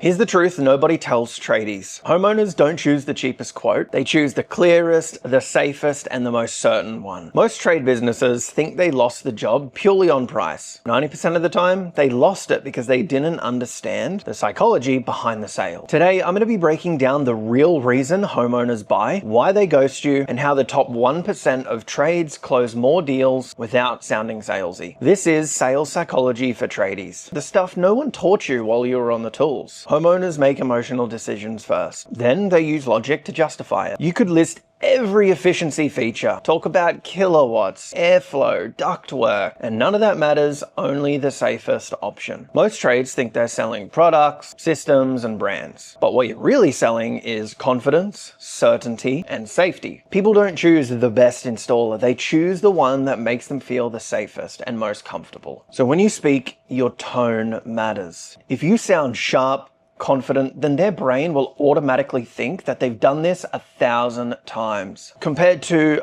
Here's the truth nobody tells tradies. Homeowners don't choose the cheapest quote. They choose the clearest, the safest, and the most certain one. Most trade businesses think they lost the job purely on price. 90% of the time, they lost it because they didn't understand the psychology behind the sale. Today, I'm going to be breaking down the real reason homeowners buy, why they ghost you, and how the top 1% of trades close more deals without sounding salesy. This is sales psychology for tradies. The stuff no one taught you while you were on the tools. Homeowners make emotional decisions first. Then they use logic to justify it. You could list every efficiency feature, talk about kilowatts, airflow, ductwork, and none of that matters, only the safest option. Most trades think they're selling products, systems, and brands. But what you're really selling is confidence, certainty, and safety. People don't choose the best installer, they choose the one that makes them feel the safest and most comfortable. So when you speak, your tone matters. If you sound sharp, confident, then their brain will automatically think that they've done this 1,000 times. Compared to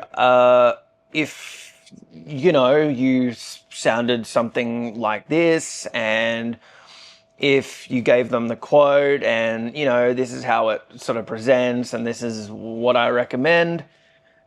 if, you sounded something like this, and if you gave them the quote and, this is how it sort of presents and this is what I recommend.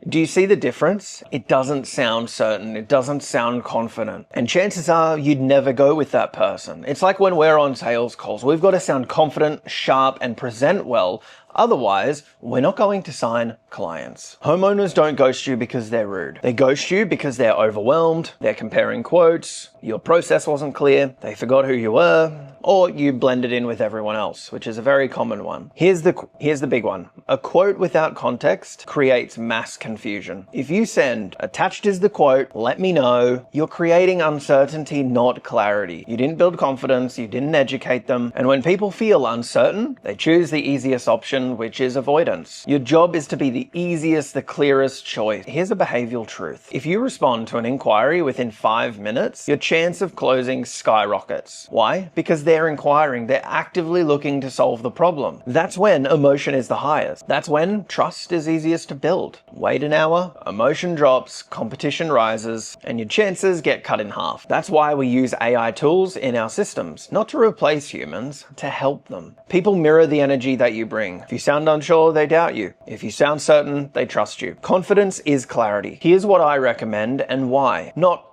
Do you see the difference? It doesn't sound certain. It doesn't sound confident. And chances are you'd never go with that person. It's like when we're on sales calls. We've got to sound confident, sharp, and present well. Otherwise, we're not going to sign clients. Homeowners don't ghost you because they're rude. They ghost you because they're overwhelmed, they're comparing quotes, your process wasn't clear, they forgot who you were, or you blended in with everyone else, which is a very common one. Here's the big one. A quote without context creates mass confusion. If you send, attached is the quote, let me know, you're creating uncertainty, not clarity. You didn't build confidence, you didn't educate them, and when people feel uncertain, they choose the easiest option, which is avoidance. Your job is to be the easiest, the clearest choice. Here's a behavioral truth. If you respond to an inquiry within 5 minutes, your chance of closing skyrockets. Why? Because they're inquiring, they're actively looking to solve the problem. That's when emotion is the highest. That's when trust is easiest to build. Wait an hour, emotion drops, competition rises, and your chances get cut in half. That's why we use AI tools in our systems, not to replace humans, to help them. People mirror the energy that you bring. If you sound unsure, they doubt you. If you sound certain, they trust you. Confidence is clarity. Here's what I recommend and why. Not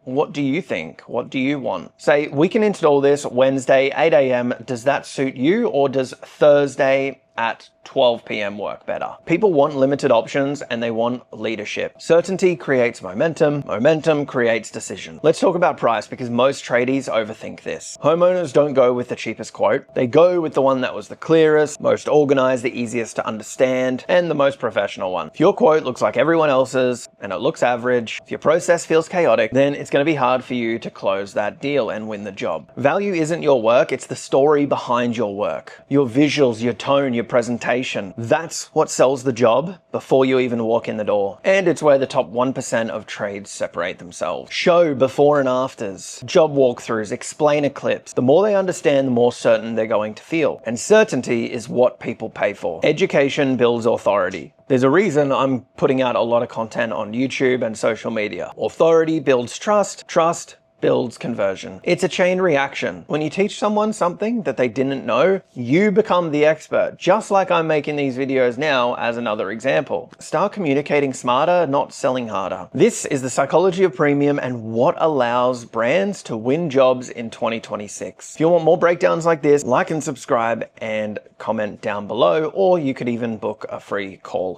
what do you think? What do you want? Say, we can install this Wednesday, 8 a.m. Does that suit you, or does Thursday at 12 p.m. work better? People want limited options and they want leadership. Certainty creates momentum. Momentum creates decision. Let's talk about price because most tradies overthink this. Homeowners don't go with the cheapest quote. They go with the one that was the clearest, most organized, the easiest to understand, and the most professional one. If your quote looks like everyone else's and it looks average, if your process feels chaotic, then it's going to be hard for you to close that deal and win the job. Value isn't your work, it's the story behind your work. Your visuals, your tone, your presentation. That's what sells the job before you even walk in the door. And it's where the top 1% of trades separate themselves. Show before and afters, job walkthroughs, explainer clips. The more they understand, the more certain they're going to feel. And certainty is what people pay for. Education builds authority. There's a reason I'm putting out a lot of content on YouTube and social media. Authority builds trust, trust builds conversion. It's a chain reaction. When you teach someone something that they didn't know, you become the expert, just like I'm making these videos now as another example. Start communicating smarter, not selling harder. This is the psychology of premium and what allows brands to win jobs in 2026. If you want more breakdowns like this, like and subscribe and comment down below, or you could even book a free call.